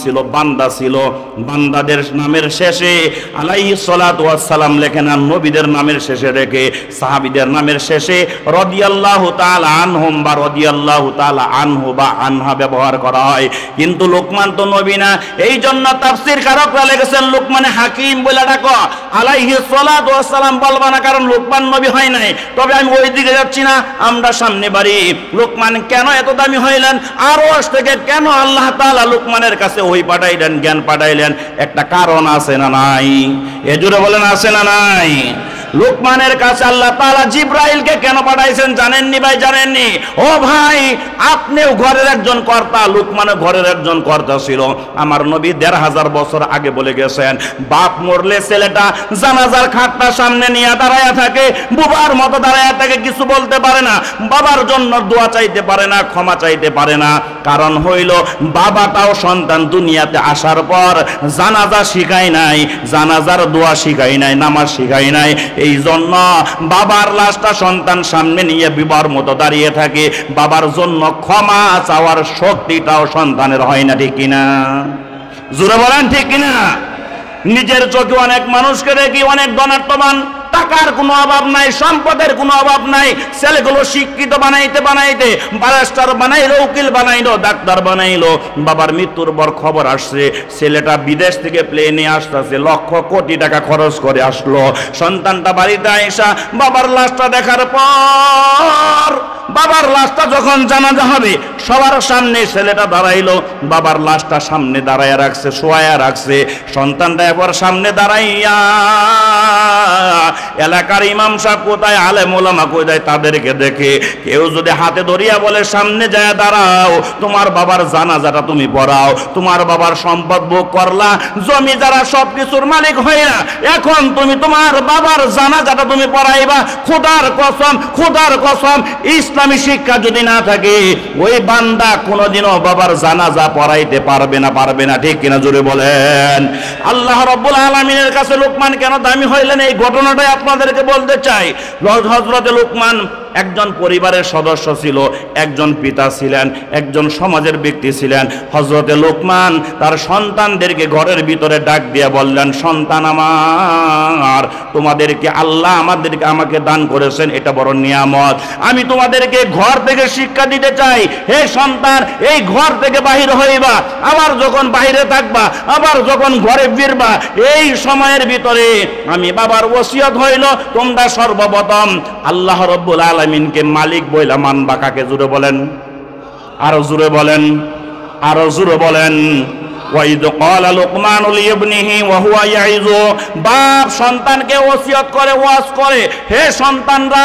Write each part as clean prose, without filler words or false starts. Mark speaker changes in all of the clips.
Speaker 1: ছিল, বান্দা ছিল। বান্দাদের নামের শেষে আলাইহিস সালাতু ওয়াস সালাম লেখেন, আর নবীদের নামের শেষে রেখে সাহাবীদের নামের শেষে রাদিয়াল্লাহু তাআলা আনহুম বা রাদিয়াল্লাহু তাআলা আনহু বা আনহা ব্যবহার করা হয়। কিন্তু লোকমান তো নবী না, এই জন্য তাফসীর কারকরা লিখেছেন লোকমানে হাকিম বলে ডাকো, আলাইহিস সালাতু ওয়াস সালাম বলবা না, কারণ লোকমান নবী হয় নাই। তবে আমি ওই দিকে যাচ্ছি না, আমরা সামনে বাড়ি। লোকমান কেন এত দামি হইলেন? আরশ থেকে কেন আল্লাহ তাআলা লোকমানের কাছে ওই পাঠাইলেন, জ্ঞান পাঠাইলেন? একটা কারণ আছে না নাই? এজুরে বলেন আছে না নাই? লোকমানের কাছে আল্লাহ তাআলা জিবরাইলকে কেন পাঠাইছেন জানেননি ভাই? জানেননি? ও ভাই, আপনিও ঘরের একজন কর্তা, লোকমানও ঘরের একজন কর্তা ছিল। আমার নবী ১৫০০ বছর আগে বলে গেছেন, বাপ মরলে ছেলেটা জানাজার খাটটা সামনে নিয়ে দাঁড়ায়া থাকে, বুবার মতো দাঁড়ায়া থাকে, কিছু বলতে পারে না, বাবার জন্য দোয়া চাইতে পারে না, ক্ষমা চাইতে পারে না। কারণ হইল বাবাটাও সন্তান দুনিয়াতে আসার পর জানাজা শিখায় নাই, জানাজার দোয়া শিখায় নাই, নামাজ শিখায় নাই। এই জন্য বাবার লাশটা সন্তান সামনে নিয়ে বিবার মতো দাঁড়িয়ে থাকে, বাবার জন্য ক্ষমা চাওয়ার শক্তিটাও সন্তানের হয় না, ঠিক কিনা? জোরে বলেন ঠিক কিনা? নিজের চোখে অনেক মানুষকে দেখি অনেক ধনাত্মবান, টাকার কোনো অভাব নাই, সম্পদের কোনো অভাব নাই, ছেলেগুলো শিক্ষিত বানাইতে বানাইতে ব্যারিস্টার বানাইলো, উকিল বানাইলো, ডাক্তার বানাইলো। বাবার মৃত্যুর পর খবর আসছে ছেলেটা বিদেশ থেকে প্লেনে আসতেছে, লক্ষ কোটি টাকা খরচ করে আসলো। সন্তানটা বাড়িতে আইসা বাবার লাশটা দেখার পর, বাবার লাশটা যখন জানাজা হবে সবার সামনে ছেলেটা দাঁড়াইলো, বাবার লাশটা সামনে দাঁড়াইয়া রাখছে, শোয়া রাখছে। সন্তানটা এবার সামনে দাঁড়াইয়া এলাকার ইমাম সাহেব কোথায়, আলেম ওলামা কোথায়, তাদেরকে দেখে কেউ যদি হাতে ধরিয়া বলে সামনে যায় দাঁড়াও, তোমার বাবার জানাজাটা তুমি পড়াও, তোমার বাবার সম্পদ ভোগ করলা, জমি যারা সবকিছুর মালিক হইয়া, এখন তুমি তোমার বাবার জানাজাটা তুমি পড়াইবা। খোদার কসম, খোদার কসম, ইসলামী শিক্ষা যদি না থাকে ওই বান্দা কোনোদিনও বাবার জানাজা পড়াইতে পারবে না, পারবে না, ঠিক কিনা? জোরে বলেন। আল্লাহ রাব্বুল আলামিনের কাছে লোকমান কেন দামি হইলেন এই ঘটনাটাই আপনাদেরকে বলতে চাই। হযরত লোকমান একজন পরিবারের সদস্য ছিল, একজন পিতা ছিলেন, একজন সমাজের ব্যক্তি ছিলেন। হযরতে লোকমান তার সন্তানদেরকে ঘরের ভিতরে ডাক দিয়ে বললেন, সন্তান আমার, তোমাদেরকে আল্লাহ আমাকে দান করেছেন, এটা বড় নিয়ামত। আমি তোমাদেরকে ঘর থেকে শিক্ষা দিতে চাই। হে সন্তান, এই ঘর থেকে বাহির হইবা, আবার যখন বাহিরে থাকবা, আবার যখন ঘরে ফিরবা, এই সময়ের ভিতরে আমি বাবার ওসিয়ত হইল তোমরা সর্বপ্রথম আল্লাহ রাব্বুল আলামিনকে মালিক বইলা মানবা। কাকে? জোরে বলেন, আরো জোরে বলেন, আরো জোরে বলেন। ওয়াইদ ক্বালা লুকমানু লিইবনিহি ওয়া হুয়া ইয়াইযু, বাপ সন্তানকে ওসিয়ত করে, ওয়াজ করে, হে সন্তানরা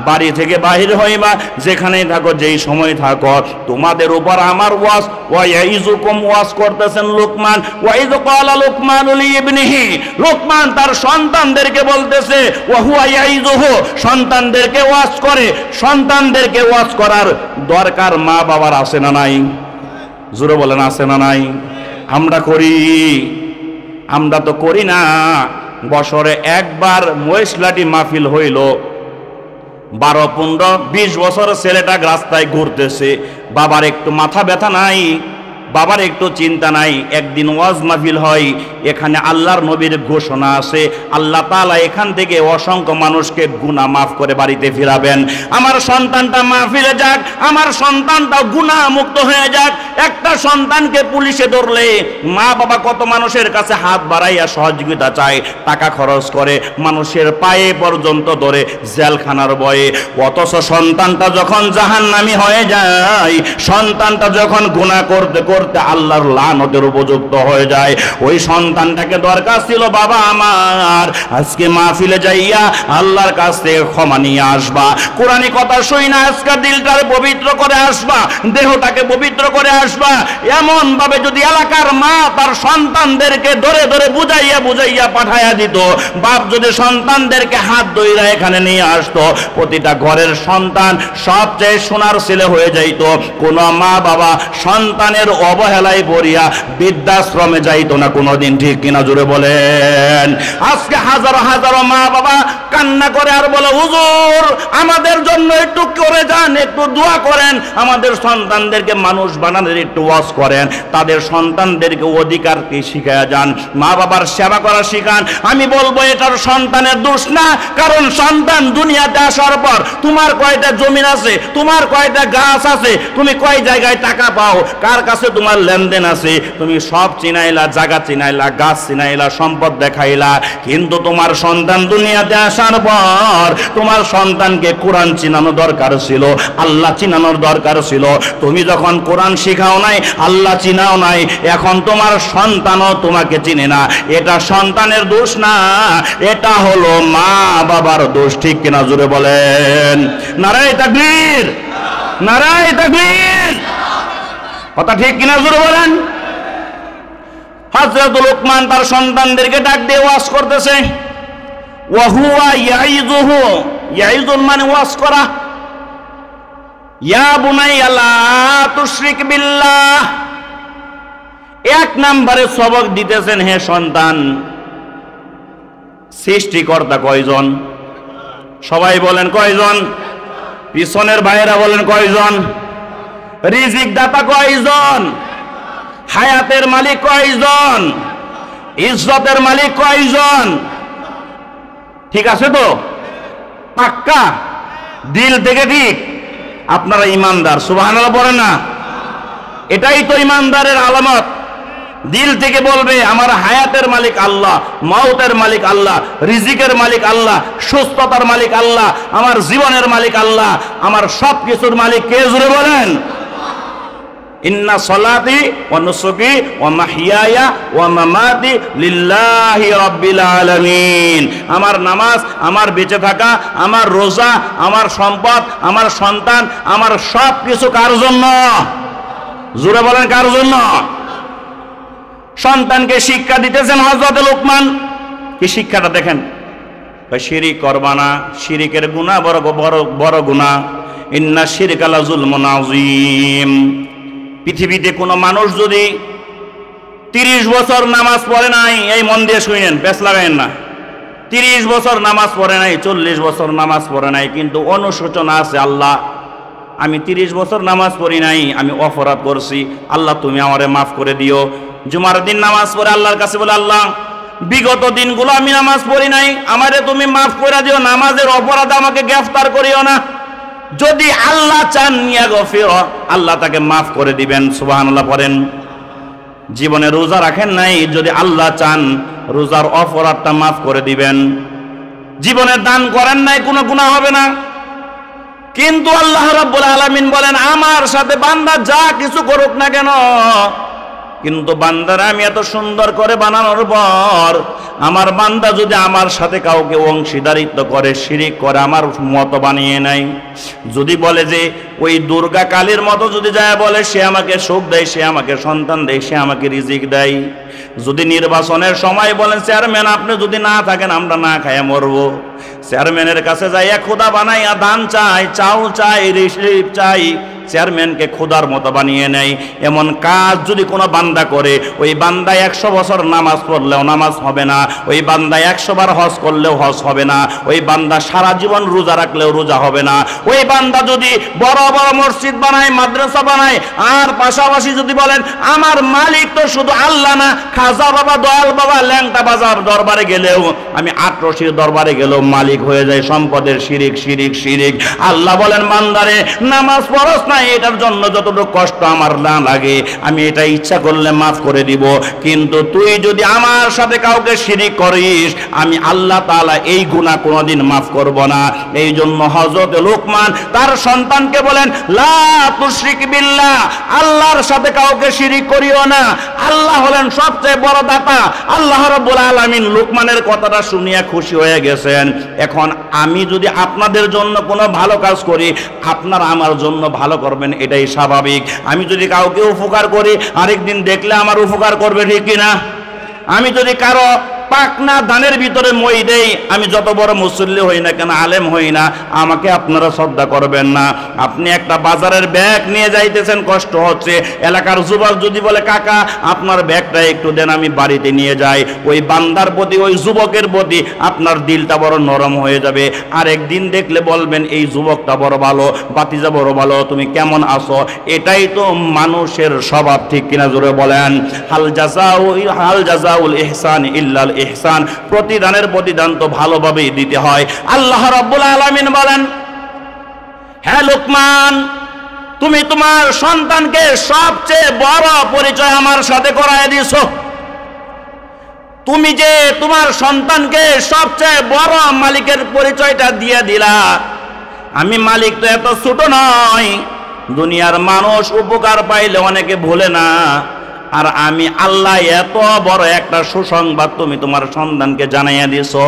Speaker 1: বাড়ি থেকে বাহির হইবা, যেখানেই থাকো, যেই সময় থাকো, তোমাদের উপর আমার ওয়াজ। ওয়া ইয়াইযুকুম, ওয়াজ করতেছেন লোকমান। ওয়াইদ ক্বালা লুকমানু লিইবনিহি, লোকমান তার সন্তানদেরকে বলতেছে, ওয়া হুয়া ইয়াইযুহু, সন্তানদেরকে ওয়াজ করে। সন্তানদেরকে ওয়াজ করার দরকার মা বাবার আছে না নাই? জোরে বলেন, আছে না নাই? আমরা করি? আমরা তো করি না। বছরে একবার মহিষলাটি মাহফিল হইল, 12, 15, 20 বছর ছেলেটা রাস্তায় ঘুরতেছে, বাবার একটু মাথা ব্যথা নাই, বাবার একটু চিন্তা নাই। একদিন ওয়াজ মাহফিল হয়, এখানে আল্লাহর নবীর ঘোষণা আছে, আল্লাহ তাআলা এখান থেকে অসংখ্য মানুষকে গুনাহ মাফ করে বাড়িতে ফিরাবেন। আমার সন্তানটা মাহফিলে যাক, আমার সন্তানটা গুনাহ মুক্ত হয়ে যাক। একটা সন্তানকে পুলিশে ধরলে মা বাবা কত মানুষের কাছে হাত বাড়াইয়া সহযোগিতা চায়, টাকা খরচ করে, মানুষের পায়ে পর্যন্ত ধরে জেলখানার ভয়ে। অথচ সন্তানটা যখন জাহান্নামী হয়ে যায়, সন্তানটা যখন গুনাহ করতে করতে আল্লাহর লানতের উপযুক্ত হয়ে যায়, ওই সন্তানটাকে দরকার ছিল, বাবা আমার আজকে মাহফিলে যাইয়া আল্লাহর কাছ থেকে ক্ষমা নিয়ে আসবা, কোরআনী কথা শুই না আজকে দিলটারে পবিত্র করে আসবা, দেহটাকে পবিত্র করে আসবা। এমন ভাবে যদি এলাকার মা তার সন্তানদেরকে ধরে ধরে বুঝাইয়া বুঝাইয়া পাঠাইয়া দিত, বাপ যদি সন্তানদেরকে হাত ধইরা এখানে নিয়ে আসতো, প্রতিটা ঘরের সন্তান সবচেয়ে সোনার ছেলে হয়ে যাইত। কোন মা বাবা সন্তানের অবহেলায় পড়িয়া বৃদ্ধাশ্রমে যাইতো না কোনোদিন, ঠিক কিনা? জোরে বলেন। আজকে হাজারো হাজারো মা বাবা কান্না করে আর বলে, হুজুর আমাদের জন্য একটু করে যান, একটু দোয়া করেন, আমাদের সন্তানদেরকে মানুষ বানানোর একটু ওয়াজ করেন, তাদের সন্তানদেরকে অধিকারকে শিখায়া যান, মা বাবার সেবা করা শিখান। আমি বলবো এটার সন্তানের দোষ না, কারণ সন্তান দুনিয়াতে আসার পর তোমার কয়টা জমিন আছে, তোমার কয়টা গাছ আছে, তুমি কয় জায়গায় টাকা পাও, কার কাছে তোমার লেনদেন আছে, তুমি সব চিনাইলা, জায়গা চিনাইলা, গাছ চিনাইলা, সম্পদ দেখাইলা, কিন্তু তোমার সন্তান দুনিয়াতে আসার পর তোমার সন্তানকে কোরআন চিনানো দরকার ছিল, আল্লাহ চিনানোর দরকার ছিল। তুমি যখন কোরআন শিখাও নাই, আল্লাহ চিনাও নাই, এখন তোমার সন্তানও তোমাকে চিনে না। এটা সন্তানের দোষ না, এটা হলো মা বাবার দোষ। ঠিক কিনা জোরে বলেন নারায়ে তাকবীর, নারায়ে তাকবীর। কথা ঠিক কিনা জোরে বলেন। হযরত লোকমান তার সন্তানদেরকে ডাক দিয়ে ওয়াজ করতেছে, ওয়া হুয়া ইয়াইযুহু, ইয়াইযুন মানে ওয়াজ করা, ইয়া বুনাইয়া লা তুশরিক বিল্লাহ। এক নম্বরে সবক দিতেছেন, হে সন্তান, সৃষ্টিকর্তা কয়জন? সবাই বলেন কয়জন? পিছনের ভাইয়েরা বলেন কয়জন? রিজিক দাতা কয়জন? হায়াতের মালিক কয়জন? ইজ্জতের মালিক কয়জন? ঠিক আছে তো? পাক্কা দিল থেকে ঠিক? আপনারা ইমানদার, সুবহানাল্লাহ বলেন না? এটাই তো ইমানদারের আলামত। দিল থেকে বলবে আমার হায়াতের মালিক আল্লাহ, মওতের মালিক আল্লাহ, রিজিকের মালিক আল্লাহ, সুস্থতার মালিক আল্লাহ, আমার জীবনের মালিক আল্লাহ, আমার সব কিছুর মালিক কে? জোরে বলেন। ইন্না সলাতি ওয়া নুসুকি ওয়া মাহইয়ায়া ওয়া মামাতি লিল্লাহি রাব্বিল আলামিন। আমার নামাজ, আমার বেঁচে থাকা, আমার রোজা, আমার সম্পদ, আমার সন্তান, আমার সব কিছু কার জন্য? জোরে বলেন কার জন্য? সন্তানকে শিক্ষা দিতেছেন হযরত লোকমান। কি শিক্ষাটা দেখেন, শিরিক করবা না, শিরিকের গুনাহ বড় বড় বড় গুনাহ, ইন্না শিরকা লাযুলমুন আযীম। পৃথিবীতে কোনো মানুষ যদি 30 বছর নামাজ পড়ে নাই, এই মন দিয়ে শুনেন, পেছ লাগায়েন না, 30 বছর নামাজ পড়ে নাই, 40 বছর নামাজ পড়ে নাই, কিন্তু অনুশোচনা আছে, আল্লাহ আমি 30 বছর নামাজ পড়ি নাই, আমি অপরাধ করছি, আল্লাহ তুমি আমারে মাফ করে দিও। জুমার দিন নামাজ পড়ে আল্লাহর কাছে বলে, আল্লাহ বিগত দিনগুলো আমি নামাজ পড়ি নাই, আমারে তুমি মাফ করে দিও, নামাজের অপরাধে আমাকে গ্রেফতার করিও না। যদি আল্লাহ চান ইয়াগফির, আল্লাহ তাকে মাফ করে দিবেন। সুবহানাল্লাহ পড়েন। জীবনে রোজা রাখেন নাই, যদি আল্লাহ চান রোজার অপরাধটা মাফ করে দিবেন। জীবনে দান করেন নাই, কোনো গুনাহ হবে না। কিন্তু আল্লাহ রাব্বুল আলামিন বলেন, আমার সাথে বান্দা যা কিছু করুক না কেন, কিন্তু বান্দারা আমি এত সুন্দর করে বানানোর পর আমার বান্দা যদি আমার সাথে কাউকে অংশীদারিত্ব করে, শিরিক করে, আমার মতো বানিয়ে নাই, যদি বলে যে ওই দুর্গা কালীর মতো যদি যায় বলে সে আমাকে সুখ দেয়, সে আমাকে সন্তান দেয়, সে আমাকে রিজিক দেয়, যদি নির্বাচনের সময় বলেন চেয়ারম্যান আপনি যদি না থাকেন আমরা না খাইয়া মরবো, চেয়ারম্যানের কাছে যাইয়া খোদা বানাইয়া ধান চাই, চাউল চাই, রিসিপ চাই, চেয়ারম্যানকে খোদার মতো বানিয়ে নেয়, এমন কাজ যদি কোনো বান্দা করে, ওই বান্দা 100 বছর নামাজ পড়লেও নামাজ হবে না, ওই বান্দা 100 বার হজ করলেও হজ হবে না, ওই বান্দা সারা জীবন রোজা রাখলেও রোজা হবে না। ওই বান্দা যদি বড় বড় মসজিদ বানায়, মাদ্রাসা বানায়, আর পাশাপাশি যদি বলেন আমার মালিক তো শুধু আল্লাহ না, খাজা বাবা, দয়াল বাবা, ল্যাংটা বাজার দরবারে গেলেও, আমি আটরশির দরবারে গেলেও মালিক হয়ে যায় সম্পদের। শিরিক শিরিক শিরিক। আল্লাহ বলেন বান্দারে নামাজ পড়স না, এটার জন্য যতটুকু কষ্ট আমার না লাগে আমি এটা ইচ্ছা করলে মাফ করে দিব, কিন্তু তুই যদি আমার সাথে কাউকে শিরিক করিস আমি আল্লাহ তাআলা এই গুনাহ কোনোদিন মাফ করব না। এই জন্য হযরত লোকমান তার সন্তানকে বলেন, লা তুশরিক বিল্লাহ, আল্লাহর সাথে কাউকে শিরিক করিও না। আল্লাহ হলেন সবচেয়ে বড় দাতা। আল্লাহ রাব্বুল আলামিন লোকমানের কথাটা শুনিয়া খুশি হয়ে গেছেন। এখন আমি যদি আপনাদের জন্য কোনো ভালো কাজ করি, আপনারা আমার জন্য ভালো করবেন, এটাই স্বাভাবিক। আমি যদি কাউকে উপকার করি, আরেকদিন দেখলে আমার উপকার করবে, ঠিক কিনা? আমি যদি কারো পাকনা ধানের ভিতরে মই দেই, আমি যত বড় মুসল্লি হই না কেন, আলেম হই না, আমাকে আপনারা শ্রদ্ধা করবেন না। আপনি একটা বাজারের ব্যাগ নিয়ে যাইতেছেন, কষ্ট হচ্ছে, এলাকার যুবক যদি বলে কাকা আপনার ব্যাগটা একটু দেন আমি বাড়িতে নিয়ে যাই, ওই বান্দার প্রতি, ওই যুবকের প্রতি আপনার দিলটা বড় নরম হয়ে যাবে। আর একদিন দেখলে বলবেন এই যুবকটা বড় ভালো, বাতিজা বড় ভালো, তুমি কেমন আছো? এটাই তো মানুষের স্বভাব, ঠিক কিনা জোরে বলেন? হাল জাযাউল ইহসান ইল্লাল ইহসান, প্রতিদানের প্রতিদান তো ভালোভাবেই দিতে হয়। আল্লাহ রাব্বুল আলামিন বলেন, হ্যাঁ লোকমান, তুমি তোমার সন্তানকে সবচেয়ে বড় পরিচয় আমার সাথে করায় দিছো। তুমি যে তোমার সন্তানকে সবচেয়ে বড় মালিকের পরিচয়টা দিয়ে দিলা। আমি মালিক তো এত ছোট নয়, দুনিয়ার মানুষ উপকার পাইলে অনেকে ভুলে না, আর আমি আল্লাহ এত বড় একটা সুসংবাদ তুমি তোমার সন্তানকে জানাইয়া দিছো,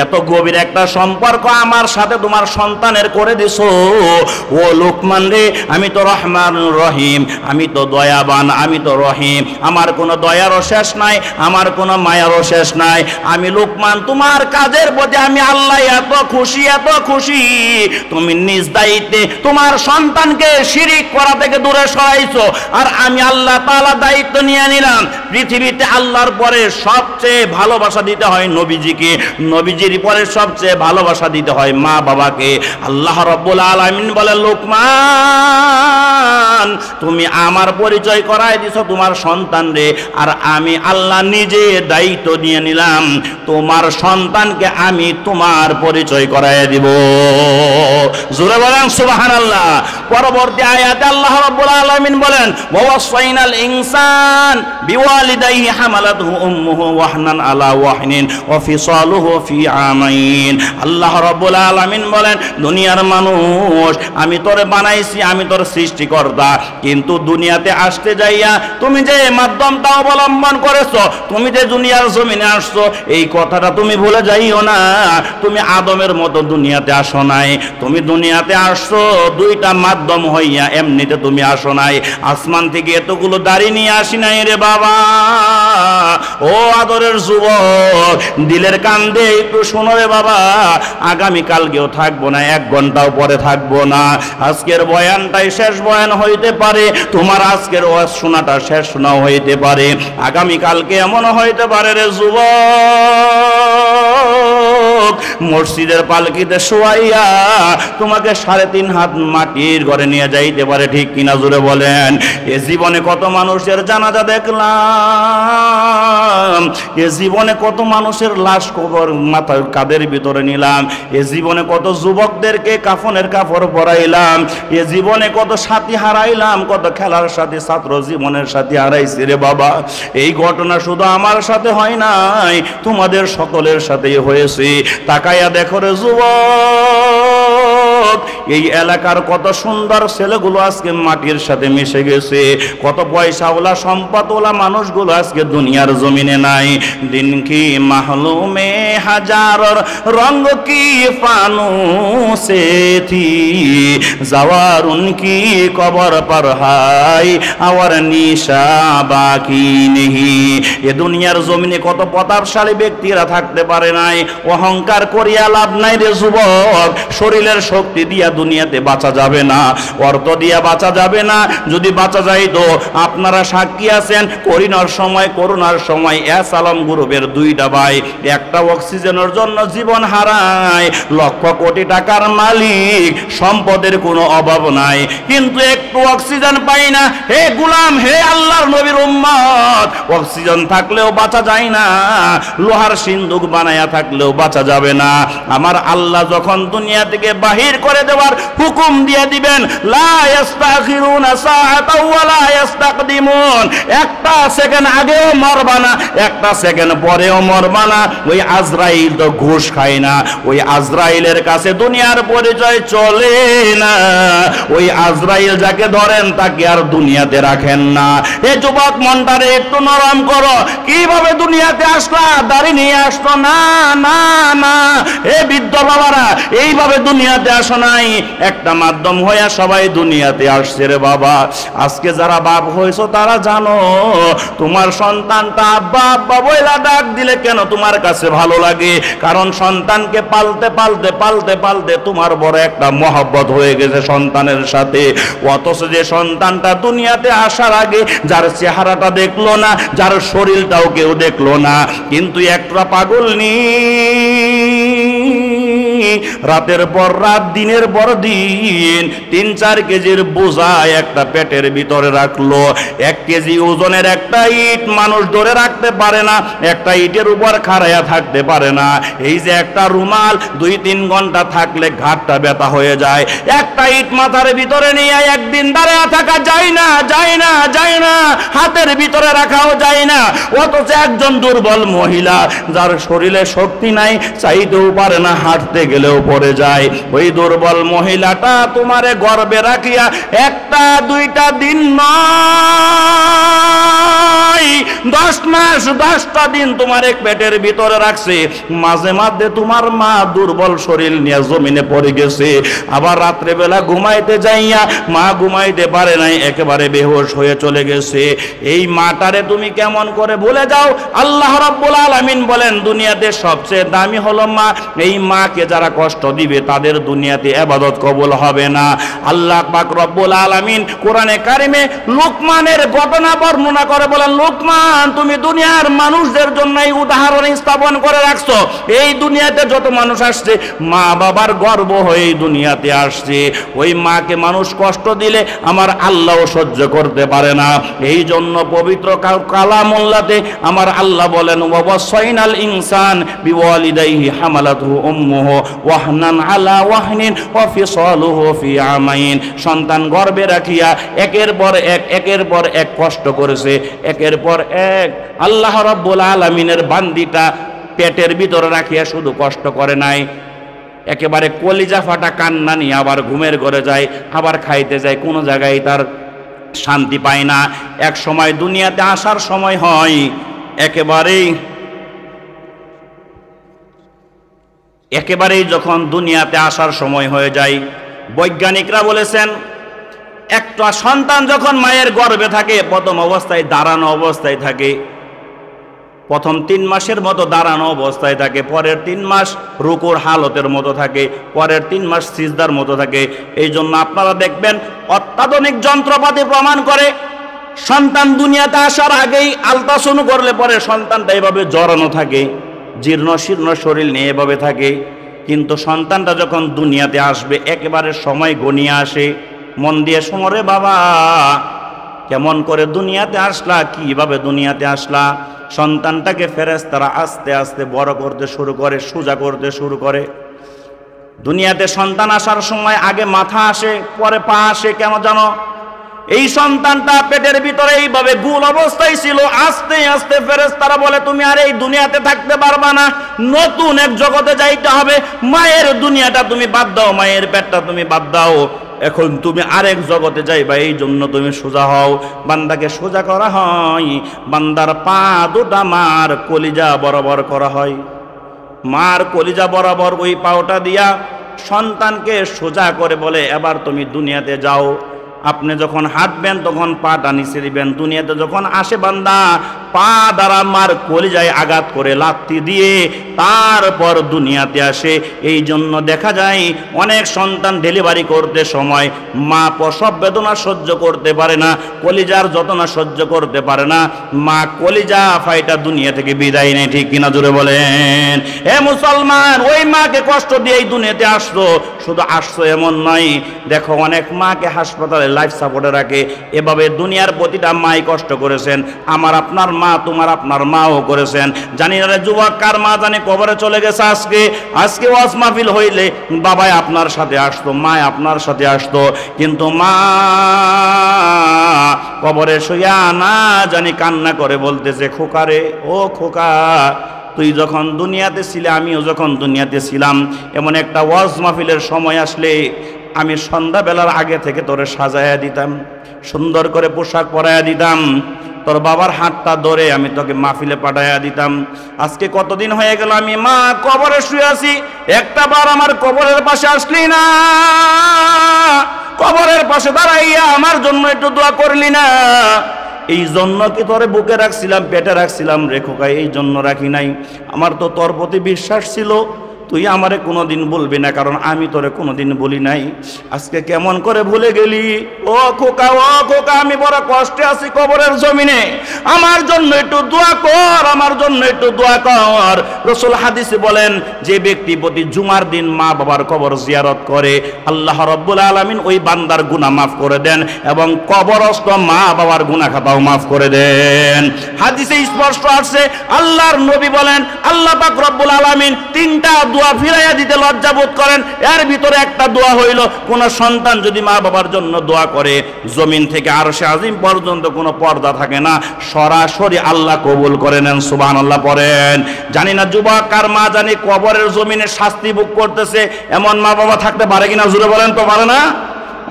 Speaker 1: এত গভীর একটা সম্পর্ক আমার সাথে তোমার সন্তানের করে দিছো। ও লোকমান রে, আমি তো রহমান রহিম, আমি তো দয়াবান, আমি তো রহিম, আমার কোনো দয়ারও শেষ নাই, আমার কোনো মায়ারও শেষ নাই। আমি লোকমান, তোমার কাজের প্রতি আমি আল্লাহ এত খুশি, এত খুশি, তুমি নিজ দায়িত্বে তোমার সন্তানকে শিরিক করা থেকে দূরে সরাইছো, আর আমি আল্লাহ তাআলা দায়িত্ব নিয়ে নিলাম। পৃথিবীতে আল্লাহর পরে সবচেয়ে ভালোবাসা দিতে হয় নবীজিকে, নবীজির পরে সবচেয়ে ভালোবাসা দিতে হয় মা বাবাকে। আল্লাহ রাব্বুল আলামিন বলে, লোকমান তুমি আমার পরিচয় করায় দিছো তোমার সন্তান রে, আর আমি আল্লাহ নিজে দায়িত্ব নিয়ে নিলাম তোমার সন্তানকে আমি তোমার পরিচয় করায় দিব। জোরে বলেন সুবহানাল্লাহ। পরবর্তী আয়াতে আল্লাহ রাব্বুল আলামিন বলেন, ওয়াসাইনাল ইনসান বিওয়ালিদাইহি হামালাতহু উম্মুহু ওয়াহনান আলা ওয়াহনিন ওয়া ফিসালুহু ফি আমাইন। আল্লাহ রাব্বুল আলামিন বলেন, দুনিয়ার মানুষ, আমি তোরে বানাইছি, আমি তোর সৃষ্টিকর্তা, কিন্তু দুনিয়াতে আসতে যাইয়া তুমি যে মাধ্যমটা অবলম্বন করেছো, তুমি যে দুনিয়ার জমিনে আসছো, এই কথাটা তুমি ভুলে যাইও না। তুমি আদমের মতো দুনিয়াতে আসো নাই, তুমি দুনিয়াতে আসছো দুইটা মাধ্যম হইয়া, এমনিতে তুমি আসো নাই। আসমান থেকে এতগুলো দাড়ি নিয়ে আসি নাই রে বাবা। ও আদরের যুবক, দিলের কান দিয়ে একটু শোনো রে বাবা, আগামী কালকেও থাকবো না, 1 ঘন্টাও পরে থাকবো না। আজকের বয়ানটাই শেষ বয়ান হইতে পারে, তোমার আজকের ওয়াজ শোনাটা শেষ শোনাও হইতে পারে, আগামী কালকে এমন হইতে পারে রে যুবক, মসজিদের পালকিতে শোয়াইয়া তোমাকে 3.5 হাত মাটির ঘরে নিয়ে যাইতে পারে, ঠিক কিনা জোরে বলেন? এ জীবনে কত মানুষের জানাজা দেখলাম, এ জীবনে কত মানুষের লাশ কবর মাথার কাদের ভিতরে নিলাম, এ জীবনে কত যুবকদেরকে কাফনের কাপড় পরাইলাম, এ জীবনে কত সাথী হারাইলাম, কত খেলার সাথে ছাত্র জীবনের সাথে হারাইছি রে বাবা। এই ঘটনা শুধু আমার সাথে হয় নাই, তোমাদের সকলের সাথেই হয়েছে। তাকাইয়া দেখো রে যুবক, এই এলাকার কত সুন্দর ছেলেগুলো আজকে মাটির সাথে মিশে গেছে, কত পয়সাওয়ালা সম্পদওয়ালা মানুষগুলো আজকে দুনিয়ার জমিনে নাই। দিন কি মাহলুমে হাজারর রঙ কি ফানুসে থি, যাওয়ার উনকি কবর पर হাই আওয়ার নিশা বাকি নেহি। এ দুনিয়ার জমিনে কত প্রতাপশালী ব্যক্তিরা থাকতে পারে নাই, অহংকার করিয়া লাভ নাই রে যুবক। শরীরের শক্তি দিয়া দুনিয়াতে বাঁচা যাবে না, অর্থ দিয়া বাঁচা যাবে না। যদি বাঁচা যাইতো, আপনারা সাক্ষী আছেন, করোনার সময় এস আলম গ্রুপের 2টা ভাই একটা অক্সিজেনের জন্য জীবন হারায়। লক্ষ কোটি টাকার মালিক, সম্পদের কোনো অভাব নাই, কিন্তু একটু অক্সিজেন পাই না। হে গোলাম, হে আল্লাহর নবীর উম্মত, অক্সিজেন থাকলেও বাঁচা যায় না, লোহার সিন্দুক বানায়া থাকলেও বাঁচা যাবে না। আমার আল্লাহ যখন দুনিয়া থেকে বাহির করে দেওয়ার হুকুম দিয়ে দিবেন, লা ইস্তাখিরুনা সাআতাও ওয়া লা ইস্তাকদিমুন, একটা সেকেন্ড আগেও মরবা না, একটা সেকেন্ড পরেও মরবা না। ওই আজরাইল তো ঘুষ খায় না, ওই আজরাইলের কাছে দুনিয়ার পরিচয় চলে না। ওই আজরাইল যাকে ধরেন তাকে আর দুনিয়াতে রাখেন না। এ যুবক, মনটারে একটু নরম করো। কিভাবে দুনিয়াতে আসলা? দাড়ি নিয়ে আসতো না, না না। এ বৃদ্ধ বাবারা, এইভাবে দুনিয়াতে আসো নাই, একটা মাধ্যম হইয়া সবাই দুনিয়াতে আসছে রে বাবা। আজকে যারা বাপ হয়েছো তারা জানো তোমার সন্তানটা আব্বা আব্বা বইলা ডাক দিলে কেন তোমার কাছে ভালো লাগে, কারণ সন্তানকে পালতে পালতে পালতে পালতে তোমার বড় একটা মহব্বত হয়ে গেছে সন্তানের সাথে। অথচ যে সন্তানটা দুনিয়াতে আসার আগে যার চেহারাটা দেখলো না, যার শরীরটাও কেউ দেখলো না, কিন্তু একটা পাগল নি রাতের পর রাত দিনের পর দিন 3-4 কেজির বোঝা একটা পেটের ভিতরে রাখলো। 1 কেজি ওজনের একটা ইট মানুষ ধরে রাখতে পারে না, একটা ইটের উপর খাড়াইয়া থাকতে পারে না। এই যে একটা রুমাল 2-3 ঘন্টা থাকলে ঘাটটা ব্যথা হয়ে যায়, একটা ইট মাথার ভিতরে নিয়ে একদিন দাঁড়িয়ে থাকা যায় না, যায় না, যায় না, হাতের ভিতরে রাখাও যায় না। অথচ একজন দুর্বল মহিলা যার শরীরে শক্তি নাই, চাইতেও পারে না, হাঁটতে গেলেও পড়ে যায়, ওই দুর্বল মহিলাটা তোমারে গর্বে রাখিয়া 1-2 দিন নয় 10 মাস 10টা দিন তোমার এক পেটের ভিতরে রাখছে। মাঝে মাঝে তোমার মা দুর্বল শরীর নিয়ে জমিনে পড়ে গেছে, আবার রাত্রে বেলা ঘুমাইতে যাইয়া মা ঘুমাইতে পারে নাই, একেবারে বেহুশ হয়ে চলে গেছে। এই মাটারে তুমি কেমন করে ভুলে যাও? আল্লাহ রাব্বুল আলামিন বলেন দুনিয়াতে সবচেয়ে দামি হলো মা। এই মাকে যারা কষ্ট দিবে তাদের দুনিয়াতে ইবাদত কবুল হবে না। আল্লাহ পাক রব্বুল আলামিন কোরআনে কারিমে লুকমানের ঘটনা বর্ণনা করে বলেন, লুকমান তুমি দুনিয়ার মানুষদের জন্য এই উদাহরণ স্থাপন করে রাখছো। এই দুনিয়াতে যত মানুষ আসছে মা বাবার গর্ব হয়ে দুনিয়াতে আসছে। ওই মাকে মানুষ কষ্ট দিলে আমার আল্লাহ সহ্য করতে পারে না। এই জন্য পবিত্র কালামুল্লাহতে আমার আল্লাহ বলেন, ওয়াসাইনাল ইনসান বিওয়ালিদাইহি হামালাতুহু উম্মুহু ওয়াহনান আলা ওয়াহনিন ওয়া ফিসালুহু ফি আমাইন। সন্তান গর্ভে রাখিয়া একের পর এক কষ্ট করেছে, একের পর এক। আল্লাহ রাব্বুল আলামিনের বান্দিটা পেটের ভিতরে রাখিয়া শুধু কষ্ট করে নাই, একেবারে কলিজা ফাটা কান্না নিয়ে আবার ঘুমের ঘরে যায়, আবার খাইতে যায়, কোনো জায়গায় তার শান্তি পায় না। এক সময় দুনিয়াতে আসার সময় হয়, একেবারেই যখন দুনিয়াতে আসার সময় হয়ে যায়, বৈজ্ঞানিকরা বলেছেন একটা সন্তান যখন মায়ের গর্ভে থাকে প্রথম অবস্থায় দাঁড়ানো অবস্থায় থাকে, প্রথম 3 মাসের মতো দাঁড়ানো অবস্থায় থাকে, পরের 3 মাস রুকুর হালতের মতো থাকে, পরের 3 মাস সিজদার মতো থাকে। এই জন্য আপনারা দেখবেন অত্যাধুনিক যন্ত্রপাতি প্রমাণ করে সন্তান দুনিয়াতে আসার আগেই আলট্রাসাউন্ড করলে পরে সন্তানটা এভাবে জড়ানো থাকে, জীর্ণ শীর্ণ শরীর নিয়ে এভাবে থাকে। কিন্তু সন্তানটা যখন দুনিয়াতে আসবে একেবারে সময় গনিয়ে আসে। মন দিয়ে শোনো রে বাবা, কেমন করে দুনিয়াতে আসলা, কিভাবে দুনিয়াতে আসলা। সন্তানটাকে ফেরেশতারা আস্তে আস্তে বড় করতে শুরু করে, সোজা করতে শুরু করে। দুনিয়াতে সন্তান আসার সময় আগে মাথা আসে, পরে পা আসে। কেন জানো? এই সন্তানটা পেটের ভিতরে এইভাবে গুল অবস্থায় ছিল, আস্তে আস্তে ফেরেশতারা বলে তুমি আর এই দুনিয়াতে থাকতে পারবা না, নতুন এক জগতে যাইতে হবে। মায়ের দুনিয়াটা তুমি বাদ দাও, মায়ের পেটটা তুমি বাদ দাও, এখন তুমি আরেক জগতে যাইবা। এই জন্য তুমি সোজা হও। বান্দাকে সোজা করা হয়, বান্দার পা দুটা মার কলিজা বরাবর করা হয়। মার কলিজা বরাবর ওই পাওটা দিয়া সন্তানকে সোজা করে বলে এবার তুমি দুনিয়াতে যাও। আপনি যখন হাঁটবেন তখন পাটা নিচে দিবেন। দুনিয়াতে যখন আসে বান্দা পা দ্বারা মার কলিজায় আঘাত করে লাথি দিয়ে তারপর দুনিয়াতে আসে। এই জন্য দেখা যায় অনেক সন্তান ডেলিভারি করতে সময় মা প্রসব বেদনা সহ্য করতে পারে না, কলিজার যন্ত্রণা সহ্য করতে পারে না, মা কলিজা ফাইটা দুনিয়া থেকে বিদায় নেয়। ঠিক কিনা জোরে বলেন? এ মুসলমান, ওই মাকে কষ্ট দিয়ে এই দুনিয়াতে আসছো। শুধু আসছো এমন নয়, দেখো অনেক মাকে হাসপাতালে লাইফ সাপোর্টে রাখে। এভাবে দুনিয়ার প্রতিটা মাই কষ্ট করেছেন। আমার আপনার মা, তোমার আপনার মাও করেছেন। জানি না যুবক কার মা জানি কবরে চলে গেছে। আজকে ওয়াজ মাহফিল হইলে বাবাই আপনার সাথে আসতো, মা আপনার সাথে আসতো, কিন্তু মা কবরে শুইয়া না জানি কান্না করে বলতেছে, খোকা রে, ও খোকা, তুই যখন দুনিয়াতে ছিলে আমিও যখন দুনিয়াতে ছিলাম, এমন একটা ওয়াজ মাহফিলের সময় আসলে আমি সন্ধ্যাবেলার আগে থেকে তোরে সাজায়া দিতাম, সুন্দর করে পোশাক পরাইয়া দিতাম, তোর বাবার হাতটা ধরে আমি তোকে মাহফিলে পাঠাইয়া দিতাম। আজকে কতদিন হয়ে গেল আমি মা কবরে শুয়ে আছি, একটা বার আমার কবরের পাশে আসলি না, কবরের পাশে দাঁড়াইয়া আমার জন্য একটু দোয়া করলি না। এই জন্য কি তোরে বুকে রাখছিলাম, পেটে রাখছিলাম রে খোকা, এই জন্য রাখি নাই। আমার তো তোর প্রতি বিশ্বাস ছিল, তুই আমারে কোনোদিন বলবি না, কারণ আমি তোরে কোনোদিন বলি নাই। আজকে কেমন করে ভুলে গেলি? ও খোকা, ও খোকা, আমি বড় কষ্টে আছি কবরের জমিনে, আমার জন্য একটু দোয়া কর, আমার জন্য একটু দোয়া কর। রাসূল হাদিসে বলেন, যে ব্যক্তি প্রতি জুমার দিন মা বাবার কবর জিয়ারত করে, আল্লাহ রাব্বুল আলামিন ওই বান্দার গুনাহ মাফ করে দেন এবং কবরস্থ মা বাবার গুনাহ খাতাও মাফ করে দেন। হাদিসে স্পষ্ট আছে, আল্লাহর নবী বলেন, আল্লাহ পাক রব্বুল আলামিন তিনটা দোয়া ফিরাইয়া দিতে লজ্জা বোধ করেন। এর ভিতরে একটা দোয়া হইল, কোন সন্তান যদি মা বাবার জন্য দোয়া করে, জমিন থেকে আরশে আজিম পর্যন্ত কোনো পর্দা থাকে না, সরাসরি আল্লাহ কবুল করে নেন। সুবহানাল্লাহ পড়েন। জানি না যুবক কার মা জানি কবরের জমিনে শাস্তি ভোগ করতেছে, এমন মা বাবা থাকতে পারে কিনা জুড়ে বলেন তো? পারে না?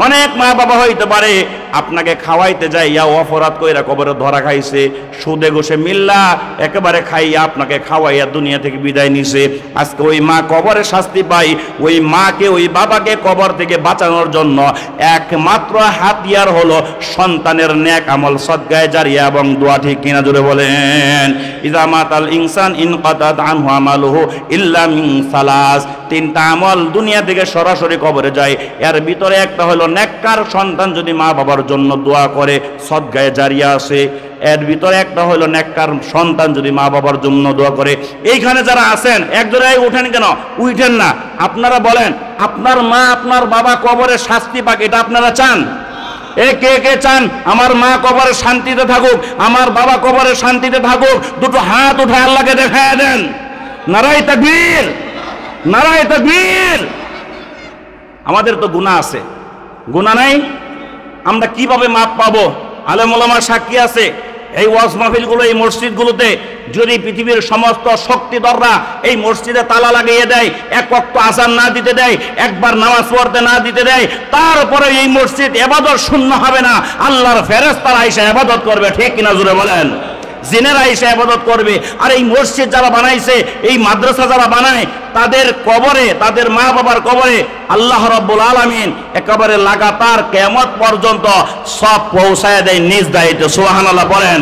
Speaker 1: অনেক মা বাবা হইতে পারে আপনাকে খাওয়াইতে যাইয়া অপরাধ কইরা কবরে ধরা খাইছে, সুদে ঘুষে মিল্লা একেবারে খাইয়া আপনাকে খাওয়াইয়া দুনিয়া থেকে বিদায় নিছে। আজকে ওই মা কবরে শাস্তি পাই, ওই মাকে ওই বাবাকে কবর থেকে বাঁচানোর জন্য একমাত্র হাতিয়ার হলো সন্তানের নেক আমল, সদকায়ে জারিয়া এবং দোয়া। ঠিক কিনা জোরে বলেন? ইযা মাতাল ইনসান ইনকাতাত আনহু আমালুহু ইল্লা মিন সালাস। তিনটা আমল দুনিয়া থেকে সরাসরি কবরে যায়, এর ভিতরে একটা হলো নেককার সন্তান যদি মা বাবার জন্য দোয়া করে, সদকায়ে জারিয়া আছে। এর ভিতরে একটা হলো নেককার সন্তান যদি মা বাবার জন্য দোয়া করে। এইখানে যারা আছেন একজনাই উঠেন কেন? উঠেন না। আপনারা বলেন, আপনার মা আপনার বাবা কবরে শাস্তি পাক, এটা আপনারা চান? এ কে কে চান আমার মা কবরে শান্তিতে থাকুক, আমার বাবা কবরে শান্তিতে থাকুক? দুটো হাত উঠায় আল্লাহকে দেখায় দেন। নারায়ে তাকবীর, নারায়ে তাকবীর। আমাদের তো গুনাহ আছে, গুনাহ নাই, আমরা কিভাবে মাপ পাবো? আলেম ওলামার সাক্ষী আছে। এই ওয়াজ মাহফিলগুলো, এই মসজিদগুলোতে যদি পৃথিবীর সমস্ত শক্তিধররা এই মসজিদে তালা লাগিয়ে দেয়, এক ওয়াক্ত আযান না দিতে দেয়, একবার নামাজ পড়তে না দিতে দেয়, তারপরে এই মসজিদ ইবাদত শূন্য হবে না। আল্লাহর ফেরেশতারা এসে ইবাদত করবে। ঠিক কিনা জোরে বলেন? জিনেরা এসে ইবাদত করবে। আর এই মসজিদ যারা বানাইছে, এই মাদ্রাসা যারা বানায়, তাদের কবরে, তাদের মা বাবার কবরে আল্লাহ রাব্বুল আলামিন একেবারে লাগাতার কিয়ামত পর্যন্ত সব পৌঁছায় দেয় নিজ দায়িত্বে। সুবহানাল্লাহ বলেন।